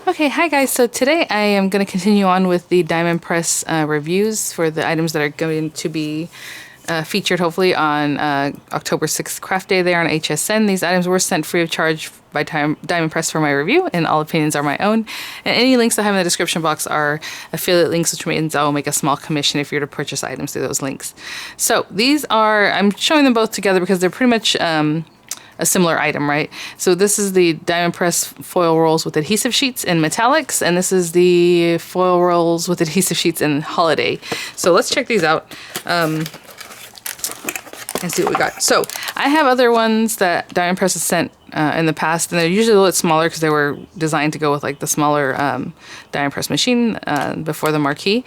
Okay, hi guys. So today I am going to continue on with the Diamond Press reviews for the items that are going to be featured hopefully on October 6th Craft Day there on HSN. These items were sent free of charge by Diamond Press for my review, and all opinions are my own. And any links I have in the description box are affiliate links, which means I will make a small commission if you're to purchase items through those links. So these are, I'm showing them both together because they're pretty much a similar item, right? So this is the Diamond Press foil rolls with adhesive sheets in metallics, and this is the foil rolls with adhesive sheets in holiday. So let's check these out and see what we got. So I have other ones that Diamond Press has sent in the past, and they're usually a little bit smaller because they were designed to go with like the smaller Diamond Press machine before the marquee.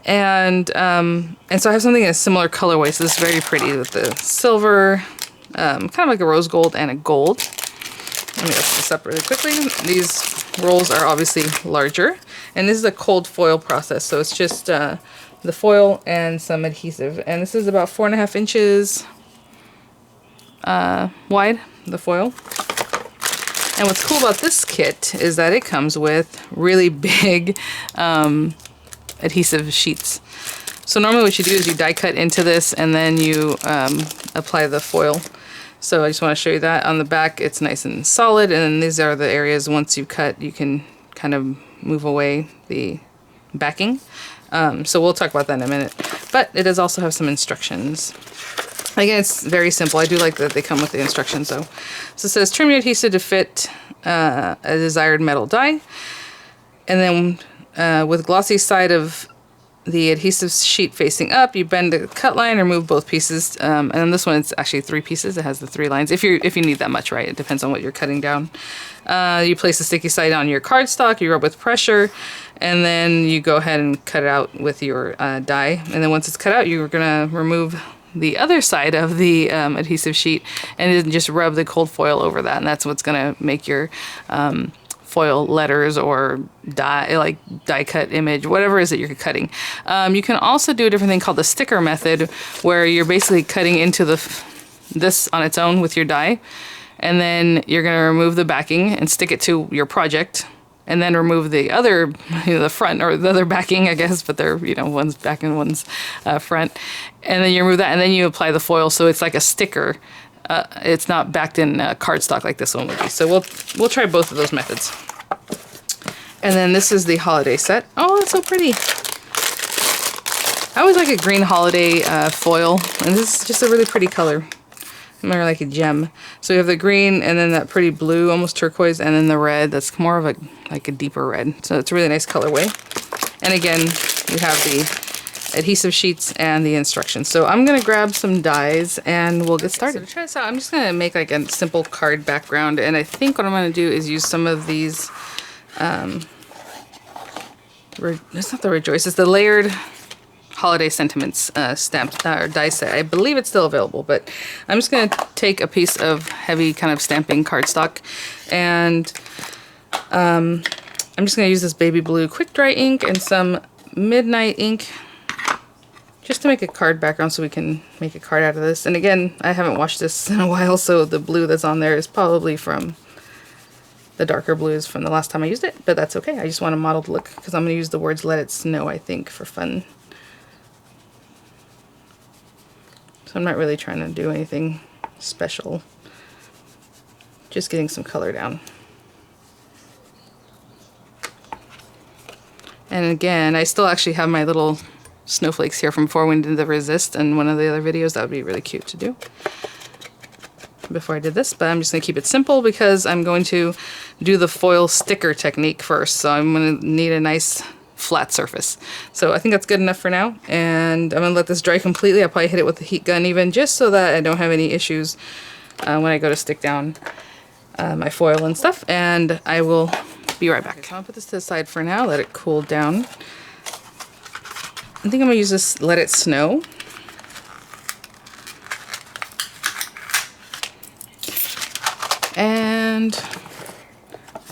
And so I have something in a similar colorway. So this is very pretty with the silver, kind of like a rose gold and a gold. Let me open this up really quickly. These rolls are obviously larger, and this is a cold foil process, so it's just the foil and some adhesive. And this is about 4.5 inches wide, the foil. And what's cool about this kit is that it comes with really big adhesive sheets. So normally what you do is you die cut into this and then you apply the foil. So I just want to show you that. On the back it's nice and solid, and then these are the areas once you cut you can kind of move away the backing. So we'll talk about that in a minute. But it does also have some instructions. Again, it's very simple. I do like that they come with the instructions though. So it says trim your adhesive to fit a desired metal die. And then with glossy side of the adhesive sheet facing up, you bend the cut line or move both pieces. And then this one, it's actually 3 pieces. It has the 3 lines. If you need that much, right? It depends on what you're cutting down. You place the sticky side on your cardstock, you rub with pressure, and then you go ahead and cut it out with your die. And then once it's cut out, you're gonna remove the other side of the adhesive sheet and then just rub the cold foil over that. And that's what's gonna make your foil letters or die cut image, whatever it is that you're cutting. You can also do a different thing called the sticker method, where you're basically cutting into this on its own with your die, and then you're going to remove the backing and stick it to your project, and then remove the other, the front or the other backing, I guess, but they're, one's back and one's front, and then you remove that, and then you apply the foil, so it's like a sticker. It's not backed in cardstock like this one would be. So we'll try both of those methods. And then this is the holiday set. Oh, it's so pretty. I always like a green holiday foil, and this is just a really pretty color. More like a gem. So we have the green, and then that pretty blue, almost turquoise, and then the red. That's more of a deeper red. So it's a really nice colorway. And again, you have the adhesive sheets and the instructions. So I'm gonna grab some dies and we'll get started. So to try this out, I'm just gonna make like a simple card background, and I think what I'm gonna do is use some of these it's not the Rejoice, it's the layered holiday sentiments stamped or die set. I believe it's still available, but I'm just gonna take a piece of heavy kind of stamping cardstock, and I'm just gonna use this baby blue quick dry ink and some midnight ink just to make a card background so we can make a card out of this. And again, I haven't washed this in a while, so the blue that's on there is probably from the darker blues from the last time I used it, but that's okay. I just want a mottled look because I'm going to use the words "Let It Snow," I think, for fun. So I'm not really trying to do anything special. Just getting some color down. And again, I still actually have my little snowflakes here from before we did the resist and one of the other videos. That would be really cute to do before I did this, but I'm just going to keep it simple because I'm going to do the foil sticker technique first. So I'm going to need a nice flat surface. So I think that's good enough for now, and I'm going to let this dry completely. I'll probably hit it with the heat gun even, just so that I don't have any issues when I go to stick down my foil and stuff, and I will be right back. Okay, so I'll put this to the side for now, let it cool down. I think I'm going to use this Let It Snow. And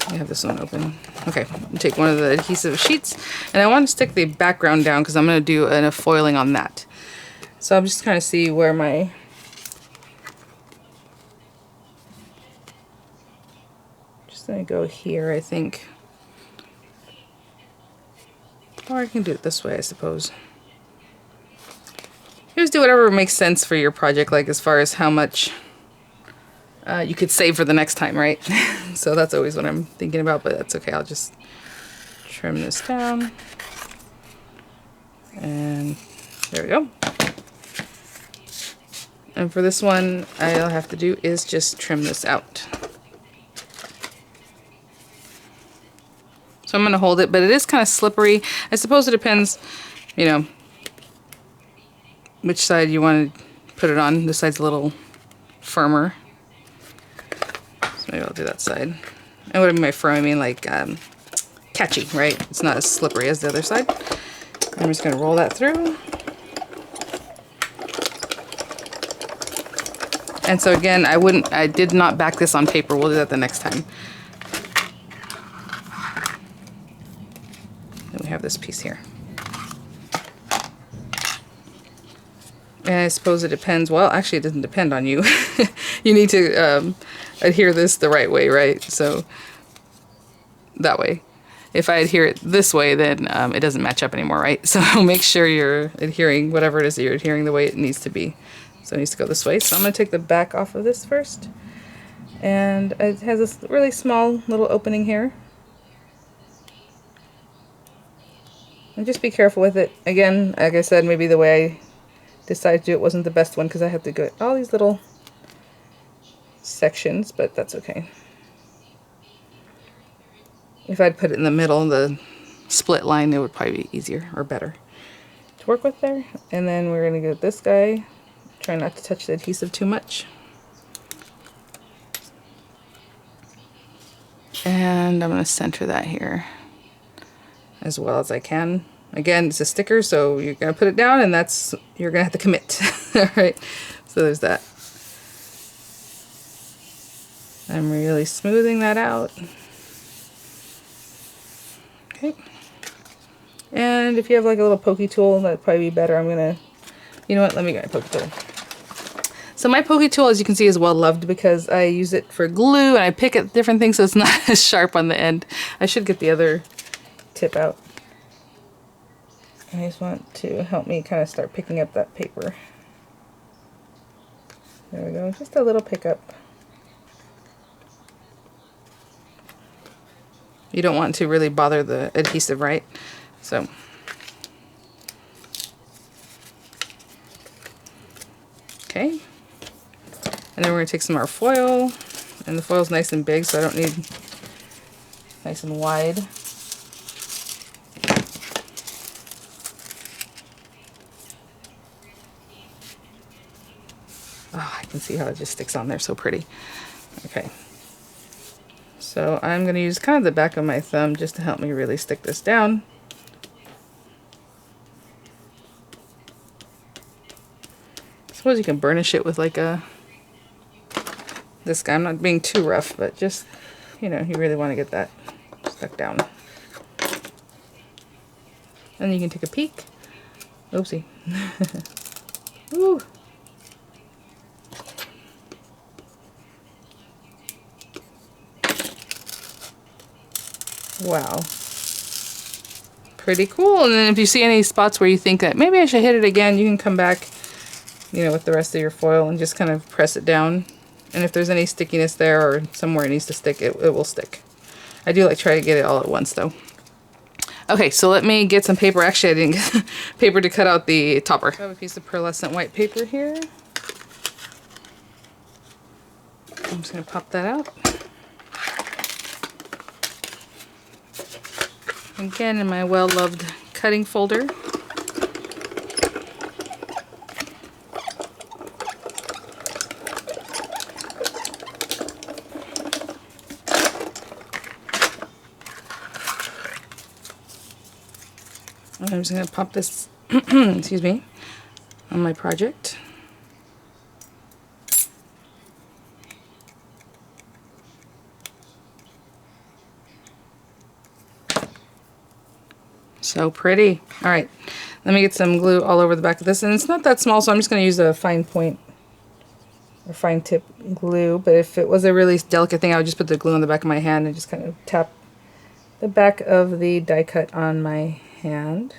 I have this one open. Okay, take one of the adhesive sheets, and I want to stick the background down because I'm going to do a foiling on that. So I'm just trying to see where my just going to go here, I think. Or I can do it this way, I suppose. You just do whatever makes sense for your project, like as far as how much you could save for the next time, right? So that's always what I'm thinking about, but that's okay. I'll just trim this down. And there we go. And for this one, all I'll have to do is just trim this out. So I'm going to hold it, but it is kind of slippery. I suppose it depends, you know, which side you want to put it on. This side's a little firmer. So maybe I'll do that side. And what I mean by firm, I mean like catchy, right? It's not as slippery as the other side. I'm just going to roll that through. And so again, I did not back this on paper. We'll do that the next time. Then we have this piece here. And I suppose it depends. Well, actually, it doesn't depend on you. You need to adhere this the right way, right? So that way. If I adhere it this way, then it doesn't match up anymore, right? So make sure you're adhering whatever it is that you're adhering the way it needs to be. So it needs to go this way. So I'm going to take the back off of this first. And it has this really small little opening here. And just be careful with it. Again, like I said, maybe the way I decided to do it wasn't the best one because I have to go all these little sections, but that's okay. If I'd put it in the middle, the split line, it would probably be easier or better to work with there. And then we're going to get this guy. Try not to touch the adhesive too much. And I'm going to center that here as well as I can. Again, it's a sticker, so you're going to put it down and you're going to have to commit. All right, so there's that. I'm really smoothing that out. Okay. And if you have like a little pokey tool, that'd probably be better. I'm going to, you know what, let me get my pokey tool. So my pokey tool, as you can see, is well loved because I use it for glue and I pick at different things so it's not as sharp on the end. I should get the other tip out. I just want to help me kind of start picking up that paper. There we go, just a little pickup. You don't want to really bother the adhesive, right? So. Okay. And then we're going to take some of our foil, and the foil's nice and big, so I don't need nice and wide. Oh, I can see how it just sticks on there so pretty. Okay. So I'm going to use kind of the back of my thumb just to help me really stick this down. I suppose you can burnish it with like this guy. I'm not being too rough, but just, you know, you really want to get that stuck down. And you can take a peek. Oopsie. Woo. Wow. Pretty cool. And then if you see any spots where you think that maybe I should hit it again, you can come back, you know, with the rest of your foil and just kind of press it down. And if there's any stickiness there or somewhere it needs to stick, it will stick. I do like try to get it all at once though. Okay, so let me get some paper. Actually, I didn't get paper to cut out the topper. I have a piece of pearlescent white paper here. I'm just going to pop that out. Again, in my well-loved cutting folder. I'm just going to pop this, excuse me, on my project. So pretty. All right, let me get some glue all over the back of this. And it's not that small, so I'm just going to use a fine point or fine tip glue. But if it was a really delicate thing, I would just put the glue on the back of my hand and just kind of tap the back of the die cut on my hand.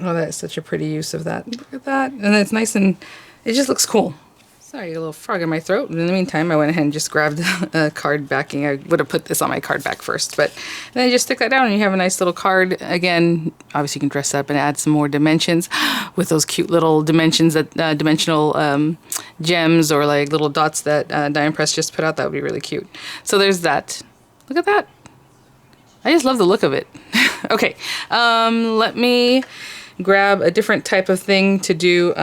Oh, that is such a pretty use of that. Look at that. And it's nice and it just looks cool. Sorry, a little frog in my throat. In the meantime, I went ahead and just grabbed a card backing. I would have put this on my card back first, but then you just stick that down and you have a nice little card. Again, obviously you can dress up and add some more dimensions with those cute little dimensions, that dimensional gems or like little dots that Diane Press just put out. That would be really cute. So there's that. Look at that. I just love the look of it. Okay, let me grab a different type of thing to do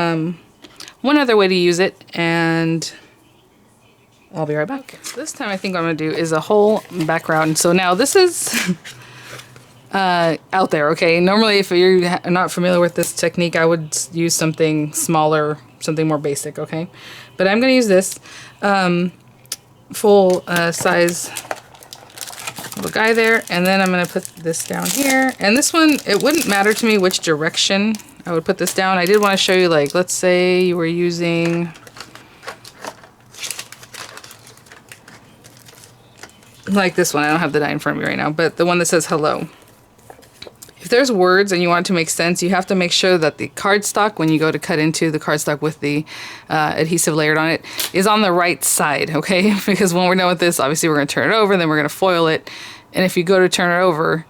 one other way to use it, and I'll be right back. Okay, so this time I think what I'm going to do is a whole background. So now this is out there, okay? Normally if you're not familiar with this technique, I would use something smaller, something more basic, okay? But I'm going to use this full size little guy there, and then I'm going to put this down here. And this one, it wouldn't matter to me which direction I would put this down. I did want to show you, like, let's say you were using like this one. I don't have the die in front of me right now, but the one that says hello. If there's words and you want it to make sense, you have to make sure that the cardstock, when you go to cut into the cardstock with the adhesive layered on it, is on the right side, okay? Because when we're done with this, obviously we're going to turn it over, and then we're going to foil it. And if you go to turn it over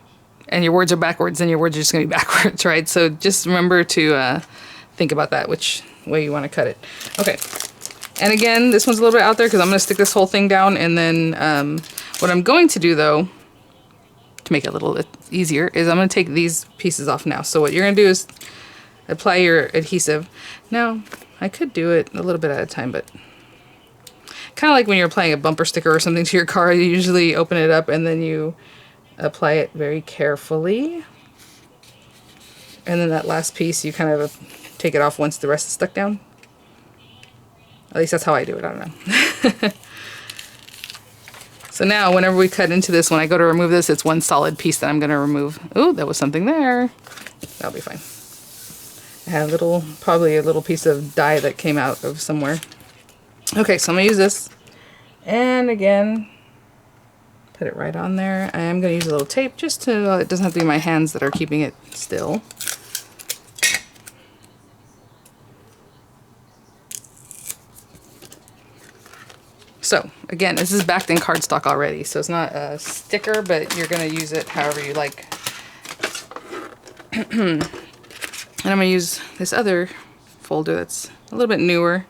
and your words are backwards, then your words are just going to be backwards, right? So just remember to think about that, which way you want to cut it. Okay. And again, this one's a little bit out there because I'm going to stick this whole thing down, and then what I'm going to do, though, to make it a little bit easier, is I'm going to take these pieces off now. So what you're going to do is apply your adhesive. Now, I could do it a little bit at a time, but kind of like when you're applying a bumper sticker or something to your car, you usually open it up and then you apply it very carefully. And then that last piece, you kind of take it off once the rest is stuck down. At least that's how I do it, I don't know. So now, whenever we cut into this, when I go to remove this, it's one solid piece that I'm going to remove. Ooh, there was something there. That'll be fine. I had a little, probably a little piece of dye that came out of somewhere. Okay, so I'm going to use this. And again, put it right on there. I am going to use a little tape just to, it doesn't have to be my hands that are keeping it still. So, again, this is backed in cardstock already, so it's not a sticker, but you're going to use it however you like. And I'm going to use this other folder that's a little bit newer,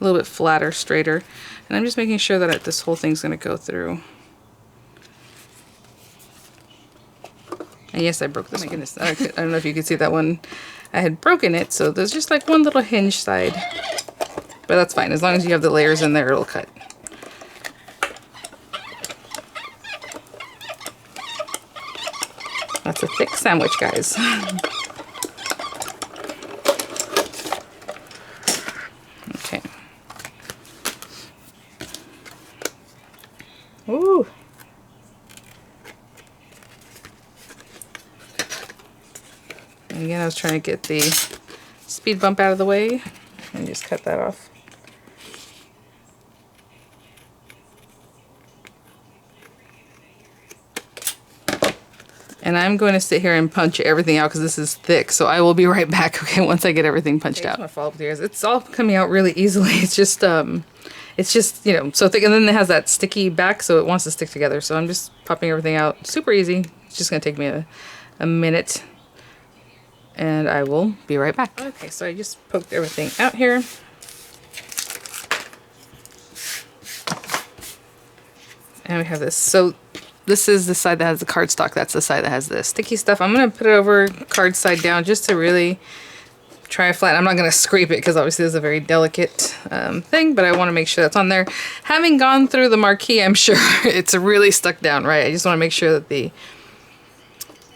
a little bit flatter, straighter. And I'm just making sure that this whole thing's going to go through. And yes, I broke this. Oh my goodness. I don't know if you can see that one. I had broken it, so there's just like one little hinge side. But that's fine. As long as you have the layers in there, it'll cut. That's a thick sandwich, guys. Okay. Ooh. And again, I was trying to get the speed bump out of the way and just cut that off. And I'm going to sit here and punch everything out because this is thick. So I will be right back, okay, once I get everything punched out. I just want to follow up with you guys. It's all coming out really easily. It's just, you know, so thick. And then it has that sticky back, so it wants to stick together. So I'm just popping everything out. Super easy. It's just going to take me a minute. And I will be right back. Okay, so I just poked everything out here. And we have this. So this is the side that has the cardstock. That's the side that has the sticky stuff. I'm going to put it over card side down just to really try to flatten. I'm not going to scrape it because obviously this is a very delicate thing, but I want to make sure that's on there. Having gone through the marquee, I'm sure it's really stuck down, right? I just want to make sure that the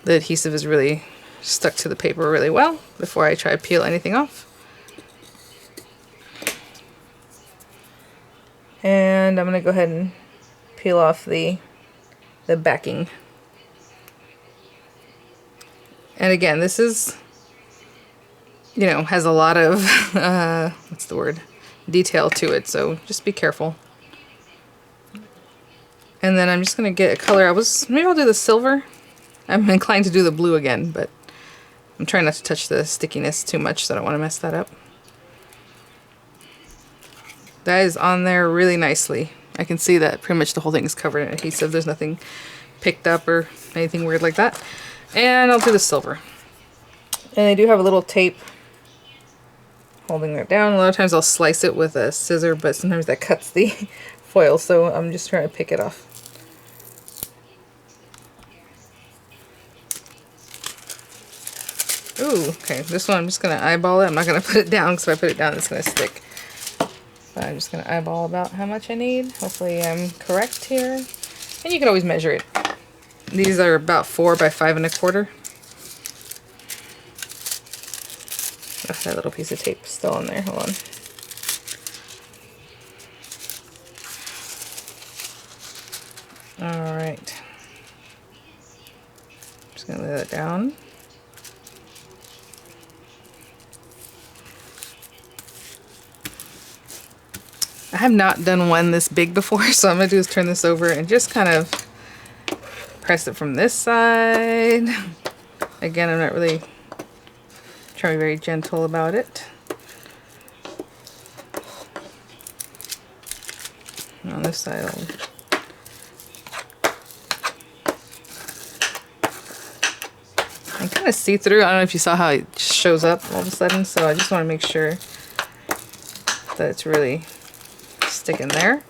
adhesive is really stuck to the paper really well before I try to peel anything off. And I'm going to go ahead and peel off the backing. And again, this is you know, has a lot of, what's the word? Detail to it, so just be careful. And then I'm just going to get a color. Maybe I'll do the silver. I'm inclined to do the blue again, but I'm trying not to touch the stickiness too much, so I don't want to mess that up. That is on there really nicely. I can see that pretty much the whole thing is covered in adhesive. There's nothing picked up or anything weird like that. And I'll do the silver. And I do have a little tape holding that down. A lot of times I'll slice it with a scissor, but sometimes that cuts the foil, so I'm just trying to pick it off. Ooh, okay, this one I'm just going to eyeball it. I'm not going to put it down, because if I put it down it's going to stick. But I'm just going to eyeball about how much I need. Hopefully I'm correct here. And you can always measure it. These are about 4 by 5 1/4. Oh, that little piece of tape is still on there. Hold on. Alright. Just going to lay that down. I have not done one this big before, so I'm going to do is turn this over and just kind of press it from this side. Again, I'm not really trying to be very gentle about it. And on this side, I kind of see through. I don't know if you saw how it just shows up all of a sudden, so I just want to make sure that it's really sticking there.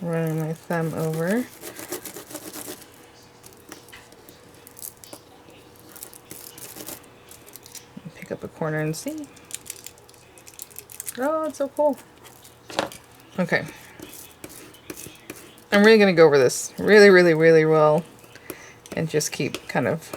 Running my thumb over. Pick up a corner and see. Oh, it's so cool. Okay. I'm really going to go over this really, really, really well and just keep kind of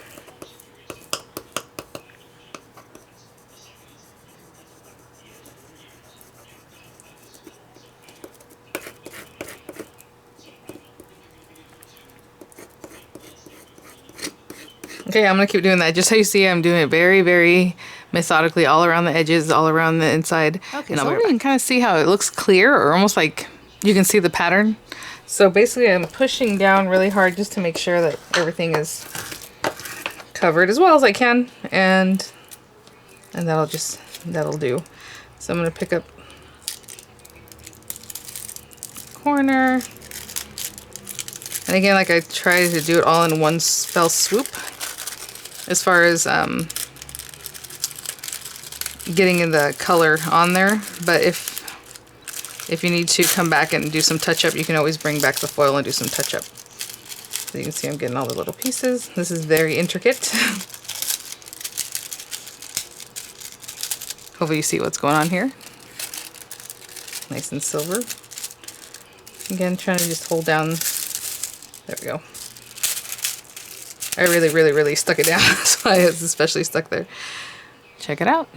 okay, I'm going to keep doing that. Just so you see, I'm doing it very, very methodically all around the edges, all around the inside. Okay, so you can kind of see how it looks clear, or almost like you can see the pattern. So basically I'm pushing down really hard just to make sure that everything is covered as well as I can, and that'll do. So I'm going to pick up corner. And again, like I try to do it all in one fell swoop as far as getting the color on there. But if you need to come back and do some touch-up, you can always bring back the foil and do some touch-up. So you can see I'm getting all the little pieces. This is very intricate. Hopefully you see what's going on here. Nice and silver. Again, trying to just hold down. There we go. I really, really, really stuck it down. That's why it's especially stuck there. Check it out.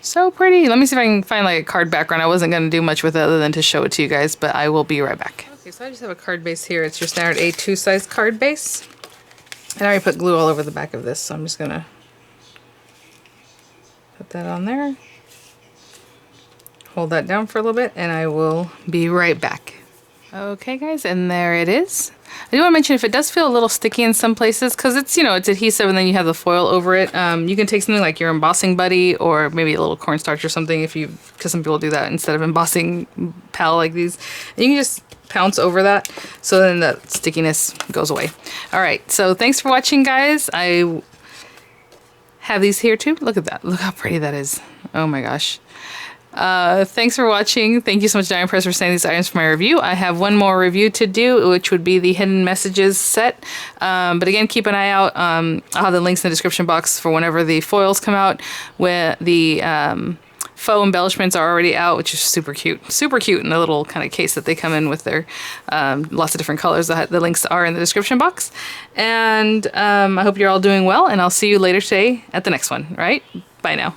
So pretty. Let me see if I can find like a card background. I wasn't going to do much with it other than to show it to you guys, but I will be right back. Okay, so I just have a card base here. It's your standard A2 size card base. And I already put glue all over the back of this, so I'm just going to put that on there. Hold that down for a little bit, and I will be right back. Okay guys, and there it is. I do want to mention, if it does feel a little sticky in some places, because it's, you know, it's adhesive and then you have the foil over it, you can take something like your embossing buddy or maybe a little cornstarch or something, because some people do that instead of embossing pal like these. And you can just pounce over that, so then the stickiness goes away. Alright, so thanks for watching guys. I have these here too. Look at that. Look how pretty that is. Oh my gosh. Thanks for watching. Thank you so much, Diamond Press, for sending these items for my review. I have one more review to do, which would be the Hidden Messages set. But again, keep an eye out. I'll have the links in the description box for whenever the foils come out. Where the faux embellishments are already out, which is super cute. Super cute in the little kind of case that they come in with their lots of different colors. The links are in the description box. And I hope you're all doing well, and I'll see you later today at the next one. All right? Bye now.